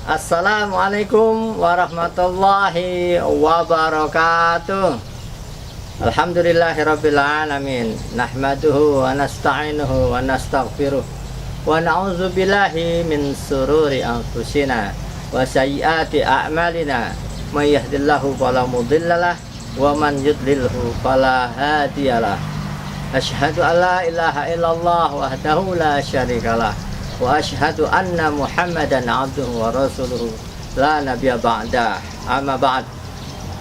Assalamualaikum warahmatullahi wabarakatuh. Alhamdulillahirabbil alamin. Nahmaduhu wa nasta'inuhu wa nastaghfiruh. Wa na'udzu billahi min sururi anfusina wa sayyiati a'malina. May yahdihillahu fala mudhillalah wa man yudlilhu fala hadiyalah. Asyhadu an la ilaha illallah wahdahu la syarikalah. Wa asyhadu anna Muhammadan abduhu wa rasuluhu la nabiyya ba'da. Amma ba'd.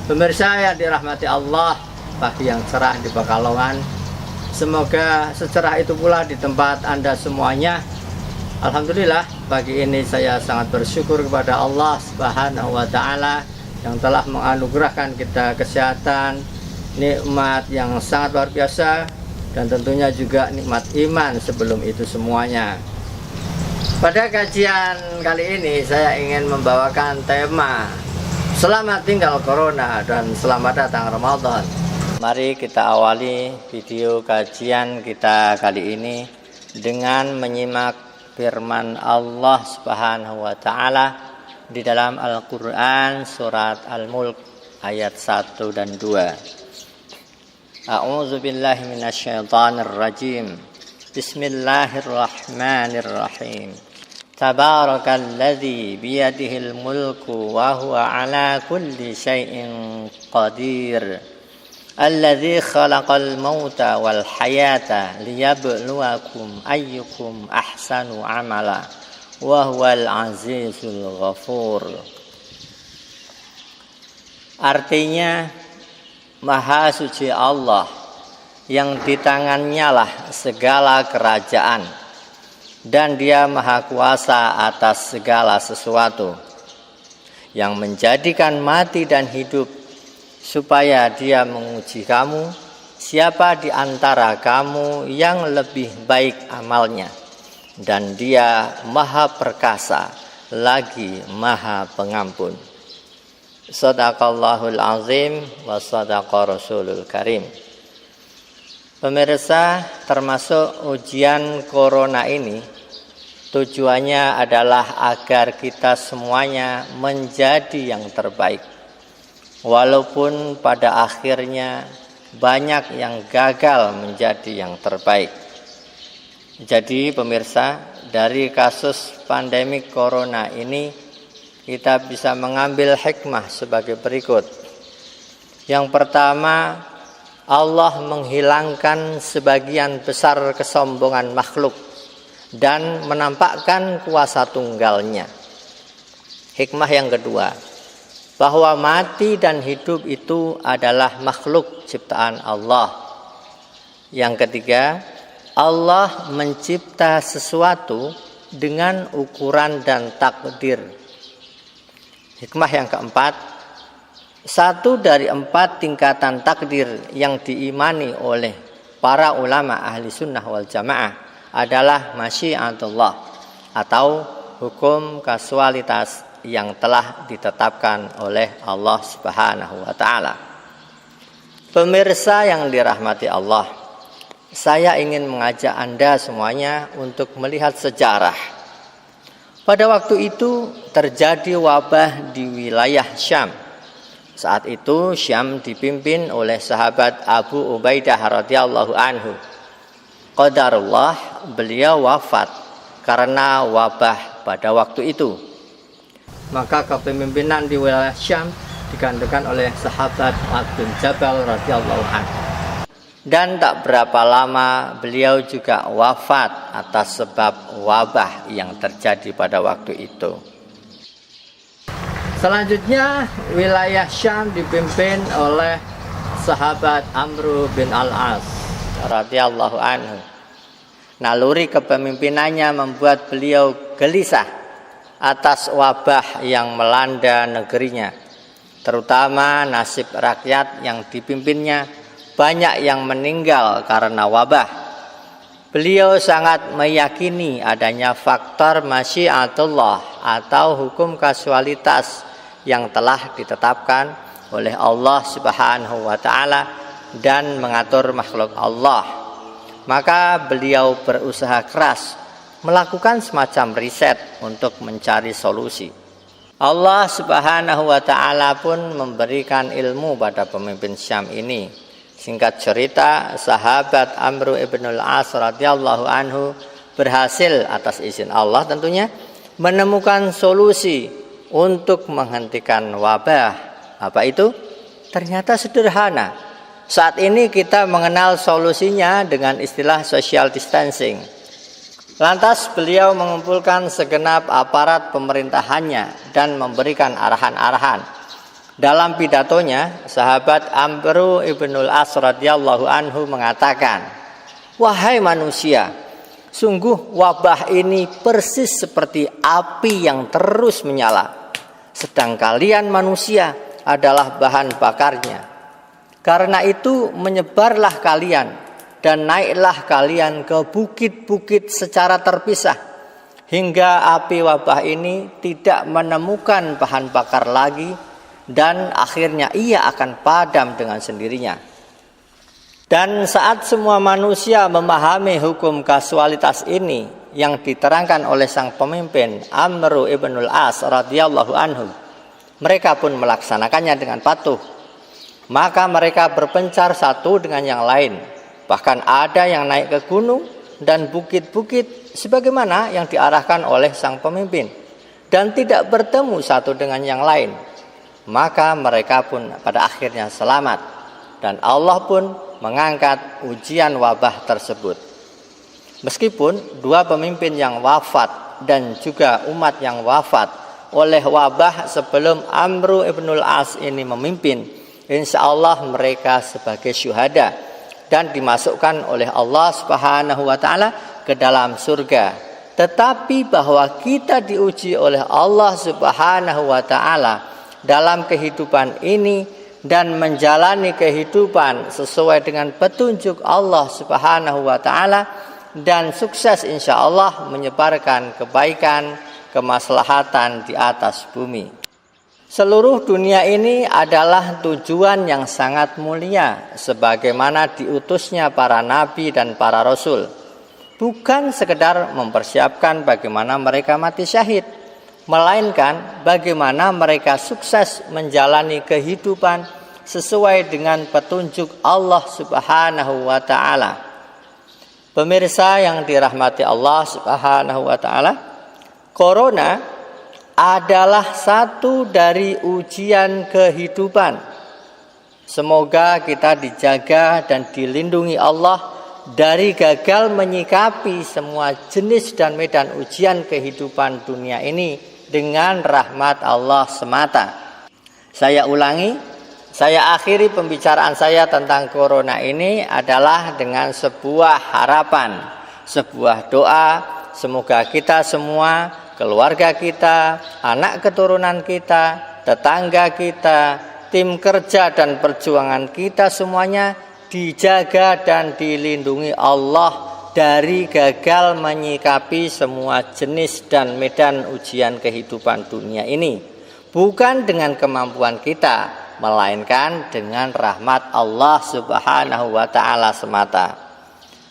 Pemirsa yang dirahmati Allah, pagi yang cerah di Pekalongan. Semoga secerah itu pula di tempat Anda semuanya. Alhamdulillah, pagi ini saya sangat bersyukur kepada Allah Subhanahu wa taala yang telah menganugerahkan kita kesehatan, nikmat yang sangat luar biasa, dan tentunya juga nikmat iman sebelum itu semuanya. Pada kajian kali ini saya ingin membawakan tema Selamat tinggal Corona dan selamat datang Ramadan. Mari kita awali video kajian kita kali ini dengan menyimak firman Allah Subhanahu wa taala di dalam Al-Qur'an surat Al-Mulk ayat 1 dan 2. A'udzu billahi minasyaitonir rajim. Bismillahirrahmanirrahim. Tabarakalladzi biyadihil mulku wa huwa ala kulli syai'in qadir. Alladzi khalaqal mauta wal hayata liyabluwakum ayyukum ahsanu amala wa huwal azizul ghafur. Artinya, Maha Suci Allah yang di tangannya lah segala kerajaan, dan Dia Maha Kuasa atas segala sesuatu, yang menjadikan mati dan hidup supaya Dia menguji kamu, siapa di antara kamu yang lebih baik amalnya, dan Dia Maha Perkasa lagi Maha Pengampun. Shadaqallahul azim wa shadaqa rasulul karim. Pemirsa, termasuk ujian corona ini tujuannya adalah agar kita semuanya menjadi yang terbaik. Walaupun pada akhirnya banyak yang gagal menjadi yang terbaik. Jadi pemirsa, dari kasus pandemi corona ini kita bisa mengambil hikmah sebagai berikut. Yang pertama, Allah menghilangkan sebagian besar kesombongan makhluk dan menampakkan kuasa tunggalnya. Hikmah yang kedua, bahwa mati dan hidup itu adalah makhluk ciptaan Allah. Yang ketiga, Allah mencipta sesuatu dengan ukuran dan takdir. Hikmah yang keempat, satu dari 4 tingkatan takdir yang diimani oleh para ulama ahli sunnah wal jamaah adalah masyiatullah atau hukum kasualitas yang telah ditetapkan oleh Allah Subhanahu wa taala. Pemirsa yang dirahmati Allah, saya ingin mengajak Anda semuanya untuk melihat sejarah. Pada waktu itu terjadi wabah di wilayah Syam. Saat itu Syam dipimpin oleh sahabat Abu Ubaidah radhiyallahu anhu. Qadarullah, beliau wafat karena wabah pada waktu itu. Maka kepemimpinan di wilayah Syam digantikan oleh sahabat Mu'adz bin Jabal radhiyallahu anhu. Dan tak berapa lama beliau juga wafat atas sebab wabah yang terjadi pada waktu itu. Selanjutnya wilayah Syam dipimpin oleh sahabat Amr bin Al-As radhiyallahu anhu. Naluri kepemimpinannya membuat beliau gelisah atas wabah yang melanda negerinya, terutama nasib rakyat yang dipimpinnya banyak yang meninggal karena wabah. Beliau sangat meyakini adanya faktor masyiatullah atau hukum kasualitas yang telah ditetapkan oleh Allah Subhanahu wa taala dan mengatur makhluk Allah. Maka beliau berusaha keras melakukan semacam riset untuk mencari solusi. Allah Subhanahu wa ta'ala pun memberikan ilmu pada pemimpin Syam ini. Singkat cerita, sahabat Amr ibn al-As radhiyallahu anhu berhasil atas izin Allah tentunya menemukan solusi untuk menghentikan wabah. Apa itu? Ternyata sederhana. Saat ini kita mengenal solusinya dengan istilah social distancing. Lantas beliau mengumpulkan segenap aparat pemerintahannya dan memberikan arahan-arahan. Dalam pidatonya, sahabat Amr ibn al-As radhiyallahu anhu mengatakan, "Wahai manusia, sungguh wabah ini persis seperti api yang terus menyala. Sedang kalian manusia adalah bahan bakarnya. Karena itu menyebarlah kalian dan naiklah kalian ke bukit-bukit secara terpisah, hingga api wabah ini tidak menemukan bahan bakar lagi, dan akhirnya ia akan padam dengan sendirinya." Dan saat semua manusia memahami hukum kasualitas ini yang diterangkan oleh sang pemimpin Amr ibn al-As radhiyallahu anhu, mereka pun melaksanakannya dengan patuh. Maka mereka berpencar satu dengan yang lain. Bahkan ada yang naik ke gunung dan bukit-bukit sebagaimana yang diarahkan oleh sang pemimpin, dan tidak bertemu satu dengan yang lain. Maka mereka pun pada akhirnya selamat, dan Allah pun mengangkat ujian wabah tersebut. Meskipun dua pemimpin yang wafat dan juga umat yang wafat oleh wabah sebelum Amr ibn al-As ini memimpin, insya Allah mereka sebagai syuhada dan dimasukkan oleh Allah Subhanahu wa ta'ala ke dalam surga. Tetapi bahwa kita diuji oleh Allah Subhanahu wa ta'ala dalam kehidupan ini dan menjalani kehidupan sesuai dengan petunjuk Allah Subhanahu wa ta'ala, dan sukses insya Allah menyebarkan kebaikan, kemaslahatan di atas bumi. Seluruh dunia ini adalah tujuan yang sangat mulia, sebagaimana diutusnya para nabi dan para rasul. Bukan sekedar mempersiapkan bagaimana mereka mati syahid, melainkan bagaimana mereka sukses menjalani kehidupan sesuai dengan petunjuk Allah Subhanahu wa ta'ala. Pemirsa yang dirahmati Allah Subhanahu wa ta'ala, corona adalah satu dari ujian kehidupan. Semoga kita dijaga dan dilindungi Allah dari gagal menyikapi semua jenis dan medan ujian kehidupan dunia ini dengan rahmat Allah semata. Saya ulangi, saya akhiri pembicaraan saya tentang corona ini adalah dengan sebuah harapan, sebuah doa. Semoga kita semua, keluarga kita, anak keturunan kita, tetangga kita, tim kerja dan perjuangan kita semuanya dijaga dan dilindungi Allah dari gagal menyikapi semua jenis dan medan ujian kehidupan dunia ini. Bukan dengan kemampuan kita, melainkan dengan rahmat Allah Subhanahu wa ta'ala semata.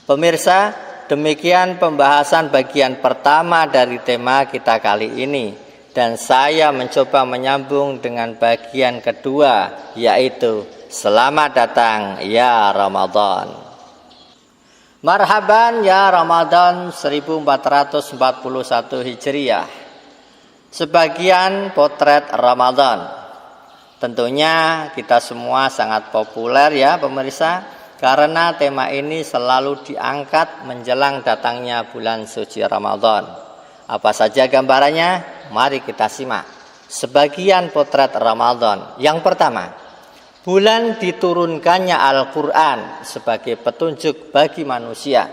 Pemirsa, demikian pembahasan bagian pertama dari tema kita kali ini, dan saya mencoba menyambung dengan bagian kedua, yaitu selamat datang ya Ramadan. Marhaban ya Ramadan 1441 Hijriah. Sebagian potret Ramadan. Tentunya kita semua sangat populer ya pemirsa, karena tema ini selalu diangkat menjelang datangnya bulan suci Ramadan. Apa saja gambarannya? Mari kita simak. Sebagian potret Ramadan. Yang pertama, bulan diturunkannya Al-Quran sebagai petunjuk bagi manusia.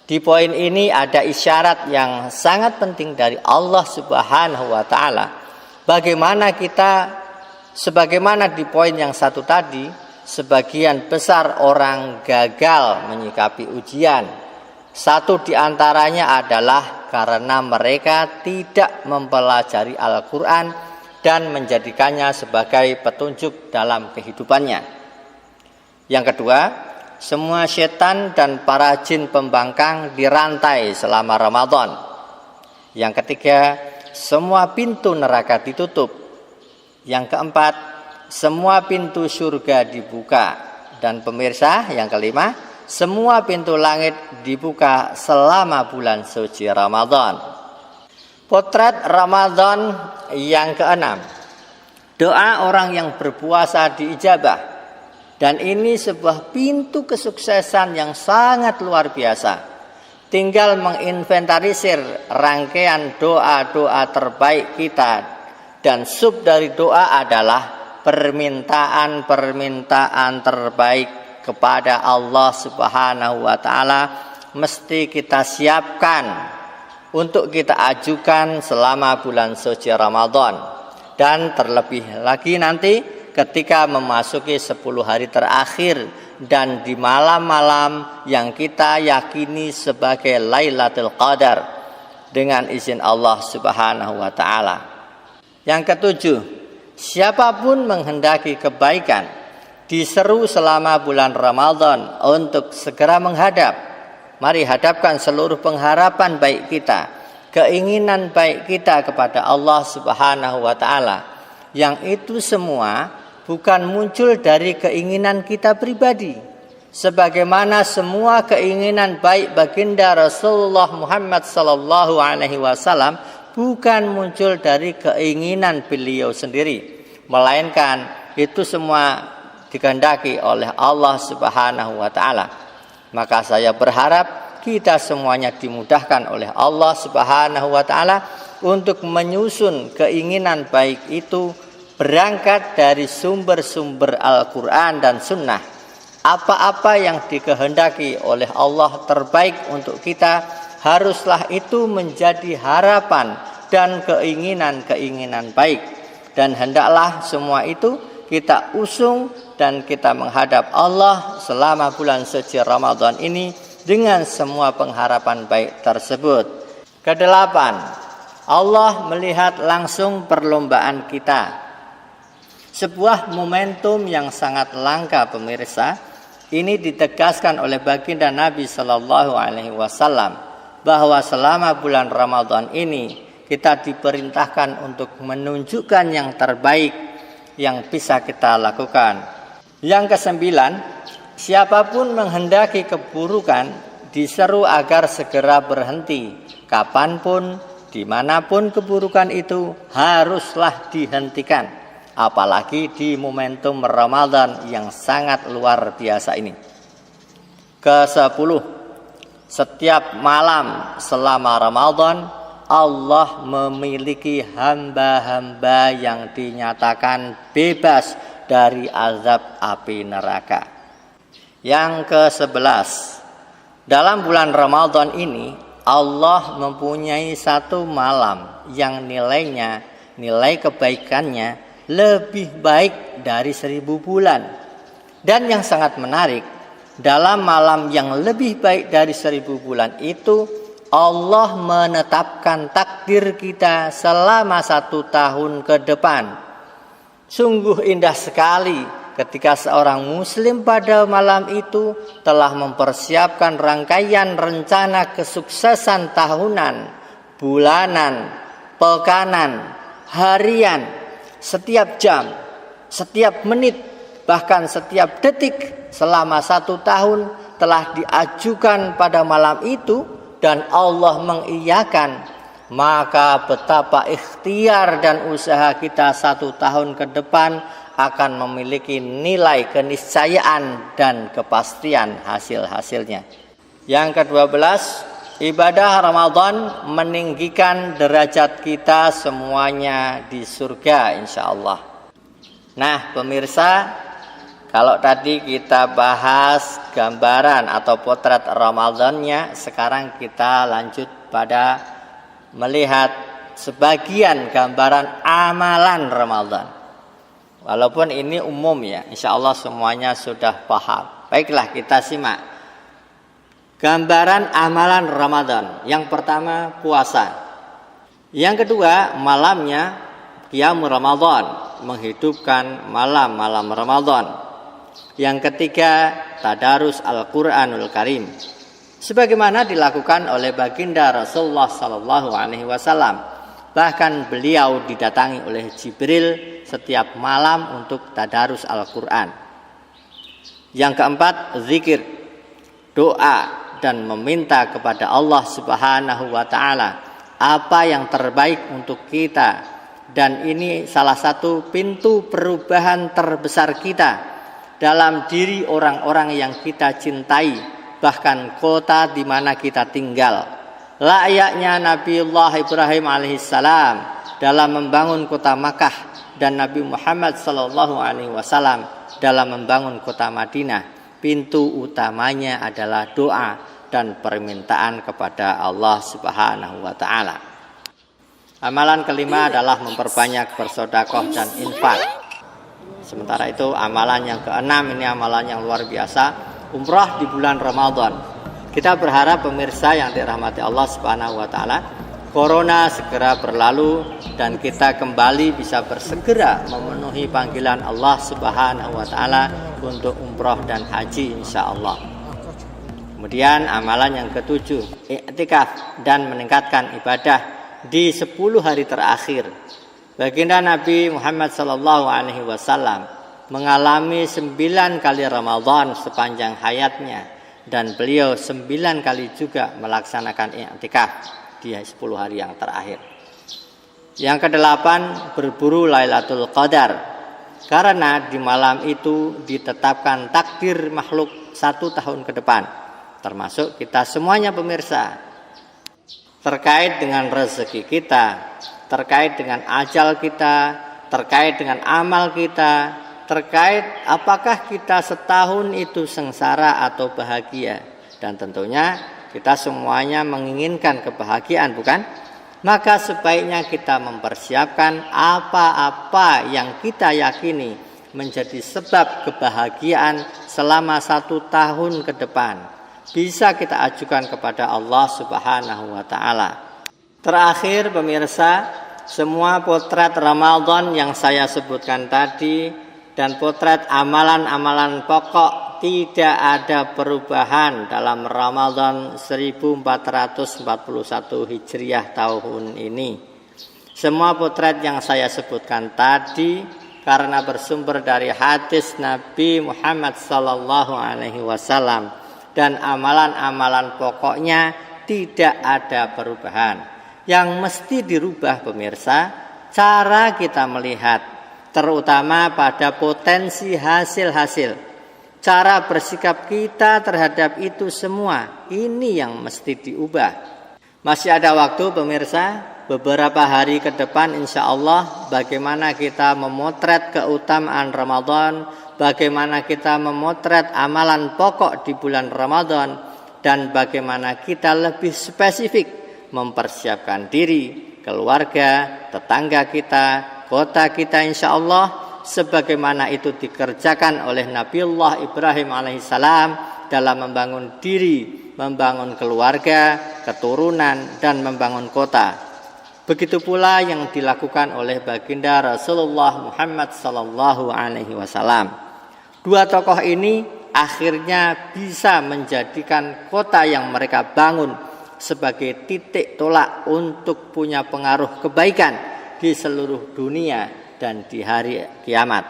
Di poin ini ada isyarat yang sangat penting dari Allah Subhanahu wa ta'ala. Sebagaimana di poin yang satu tadi, sebagian besar orang gagal menyikapi ujian. Satu di antaranya adalah karena mereka tidak mempelajari Al-Quran dan menjadikannya sebagai petunjuk dalam kehidupannya. Yang kedua, semua setan dan para jin pembangkang dirantai selama Ramadan. Yang ketiga, semua pintu neraka ditutup. Yang keempat, semua pintu surga dibuka. Dan pemirsa, yang kelima, semua pintu langit dibuka selama bulan suci Ramadan. Potret Ramadan yang keenam, doa orang yang berpuasa diijabah. Dan ini sebuah pintu kesuksesan yang sangat luar biasa. Tinggal menginventarisir rangkaian doa-doa terbaik kita. Dan sub dari doa adalah permintaan terbaik kepada Allah Subhanahu wa taala mesti kita siapkan untuk kita ajukan selama bulan suci Ramadan. Dan terlebih lagi nanti ketika memasuki 10 hari terakhir dan di malam-malam yang kita yakini sebagai Lailatul Qadar dengan izin Allah Subhanahu wa taala. Yang ketujuh, siapapun menghendaki kebaikan diseru selama bulan Ramadan untuk segera menghadap. Mari hadapkan seluruh pengharapan baik kita, keinginan baik kita kepada Allah Subhanahu wa taala. Yang itu semua bukan muncul dari keinginan kita pribadi. Sebagaimana semua keinginan baik baginda Rasulullah Muhammad sallallahu alaihi wasallam bukan muncul dari keinginan beliau sendiri, melainkan itu semua dikehendaki oleh Allah Subhanahu wa taala. Maka saya berharap kita semuanya dimudahkan oleh Allah Subhanahu wa taala untuk menyusun keinginan baik itu berangkat dari sumber-sumber Al-Quran dan Sunnah. Apa-apa yang dikehendaki oleh Allah terbaik untuk kita, haruslah itu menjadi harapan dan keinginan-keinginan baik. Dan hendaklah semua itu kita usung dan kita menghadap Allah selama bulan suci Ramadan ini dengan semua pengharapan baik tersebut. Kedelapan, Allah melihat langsung perlombaan kita. Sebuah momentum yang sangat langka pemirsa. Ini ditegaskan oleh baginda Nabi sallallahu alaihi wasallam bahwa selama bulan Ramadan ini kita diperintahkan untuk menunjukkan yang terbaik yang bisa kita lakukan. Yang kesembilan, siapapun menghendaki keburukan diseru agar segera berhenti. Kapanpun, dimanapun keburukan itu haruslah dihentikan. Apalagi di momentum Ramadan yang sangat luar biasa ini. Ke-10, setiap malam selama Ramadan Allah memiliki hamba-hamba yang dinyatakan bebas dari azab api neraka. Yang ke-11, dalam bulan Ramadan ini Allah mempunyai satu malam yang nilai kebaikannya lebih baik dari 1000 bulan. Dan yang sangat menarik, dalam malam yang lebih baik dari 1000 bulan itu Allah menetapkan takdir kita selama 1 tahun ke depan. Sungguh indah sekali ketika seorang muslim pada malam itu telah mempersiapkan rangkaian rencana kesuksesan tahunan, bulanan, pekanan, harian, setiap jam, setiap menit, bahkan setiap detik selama 1 tahun telah diajukan pada malam itu dan Allah mengiyakan. Maka betapa ikhtiar dan usaha kita 1 tahun ke depan akan memiliki nilai keniscayaan dan kepastian hasil-hasilnya. Yang ke-12, ibadah Ramadan meninggikan derajat kita semuanya di surga insyaallah. Nah pemirsa, kalau tadi kita bahas gambaran atau potret Ramadannya, sekarang kita lanjut pada melihat sebagian gambaran amalan Ramadan. Walaupun ini umum ya, insyaallah semuanya sudah paham. Baiklah kita simak. Gambaran amalan Ramadan. Yang pertama puasa. Yang kedua malamnya qiyamul Ramadan, menghidupkan malam-malam Ramadan. Yang ketiga tadarus Al-Qur'anul Karim. Sebagaimana dilakukan oleh baginda Rasulullah sallallahu alaihi wasallam. Bahkan beliau didatangi oleh Jibril setiap malam untuk tadarus Al-Quran. Yang keempat, zikir, doa, dan meminta kepada Allah Subhanahu wa ta'ala apa yang terbaik untuk kita. Dan ini salah satu pintu perubahan terbesar kita dalam diri orang-orang yang kita cintai, bahkan kota di mana kita tinggal. Layaknya Nabiullah Ibrahim alaihissalam dalam membangun kota Makkah dan Nabi Muhammad sallallahu alaihi wasallam dalam membangun kota Madinah. Pintu utamanya adalah doa dan permintaan kepada Allah Subhanahu wa ta'ala. Amalan kelima adalah memperbanyak bersedekah dan infak. Sementara itu amalan yang keenam, ini amalan yang luar biasa, umrah di bulan Ramadan. Kita berharap pemirsa yang dirahmati Allah Subhanahu wa ta'ala, corona segera berlalu dan kita kembali bisa bersegera memenuhi panggilan Allah Subhanahu wa ta'ala untuk umrah dan haji insyaallah. Kemudian amalan yang ketujuh, i'tikaf dan meningkatkan ibadah di 10 hari terakhir. Baginda Nabi Muhammad sallallahu alaihi wasallam mengalami 9 kali Ramadan sepanjang hayatnya. Dan beliau 9 kali juga melaksanakan i'tikaf di 10 hari yang terakhir. Yang kedelapan, berburu Lailatul Qadar. Karena di malam itu ditetapkan takdir makhluk 1 tahun ke depan. Termasuk kita semuanya pemirsa. Terkait dengan rezeki kita, terkait dengan ajal kita, terkait dengan amal kita, terkait apakah kita setahun itu sengsara atau bahagia. Dan tentunya kita semuanya menginginkan kebahagiaan, bukan? Maka sebaiknya kita mempersiapkan apa-apa yang kita yakini menjadi sebab kebahagiaan selama 1 tahun ke depan. Bisa kita ajukan kepada Allah Subhanahu wa ta'ala. Terakhir pemirsa, semua potret Ramadan yang saya sebutkan tadi dan potret amalan-amalan pokok tidak ada perubahan dalam Ramadan 1441 Hijriah tahun ini. Semua potret yang saya sebutkan tadi karena bersumber dari hadis Nabi Muhammad sallallahu alaihi wasallam dan amalan-amalan pokoknya tidak ada perubahan. Yang mesti dirubah pemirsa, cara kita melihat, terutama pada potensi hasil-hasil. Cara bersikap kita terhadap itu semua, ini yang mesti diubah. Masih ada waktu pemirsa, beberapa hari ke depan insya Allah bagaimana kita memotret keutamaan Ramadan, bagaimana kita memotret amalan pokok di bulan Ramadan, dan bagaimana kita lebih spesifik mempersiapkan diri, keluarga, tetangga kita, kota kita insya Allah sebagaimana itu dikerjakan oleh Nabiullah Ibrahim alaihissalam dalam membangun diri, membangun keluarga, keturunan, dan membangun kota. Begitu pula yang dilakukan oleh baginda Rasulullah Muhammad sallallahu alaihi wasallam. Dua tokoh ini akhirnya bisa menjadikan kota yang mereka bangun sebagai titik tolak untuk punya pengaruh kebaikan di seluruh dunia dan di hari kiamat.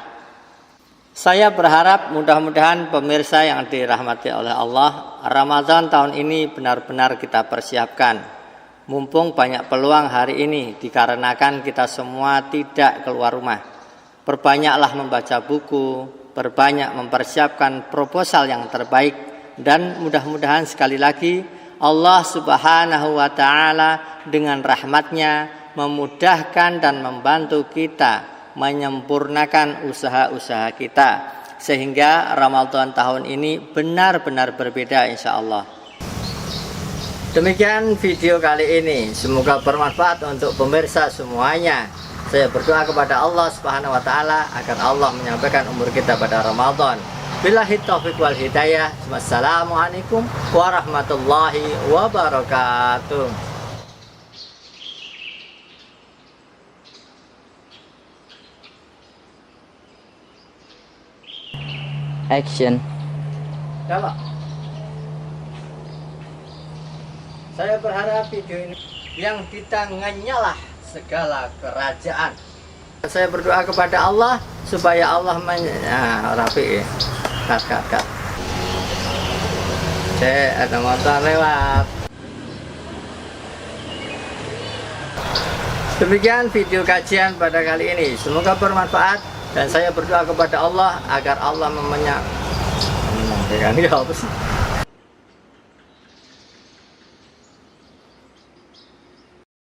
Saya berharap mudah-mudahan pemirsa yang dirahmati oleh Allah, Ramadan tahun ini benar-benar kita persiapkan. Mumpung banyak peluang hari ini dikarenakan kita semua tidak keluar rumah. Perbanyaklah membaca buku, perbanyak mempersiapkan proposal yang terbaik, dan mudah-mudahan sekali lagi Allah Subhanahu wa ta'ala dengan rahmatnya memudahkan dan membantu kita menyempurnakan usaha-usaha kita sehingga Ramadan tahun ini benar-benar berbeda insya Allah. Demikian video kali ini, semoga bermanfaat untuk pemirsa semuanya. Saya berdoa kepada Allah Subhanahu wa ta'ala agar Allah menyampaikan umur kita pada Ramadan. Billahi taufiq wal hidayah. Wassalamualaikum warahmatullahi wabarakatuh. Action. Coba. Saya berharap video ini yang di tangannya lah segala kerajaan. Saya berdoa kepada Allah supaya Allah rapi. Kat. Ada motor lewat. Demikian video kajian pada kali ini. Semoga bermanfaat dan saya berdoa kepada Allah agar Allah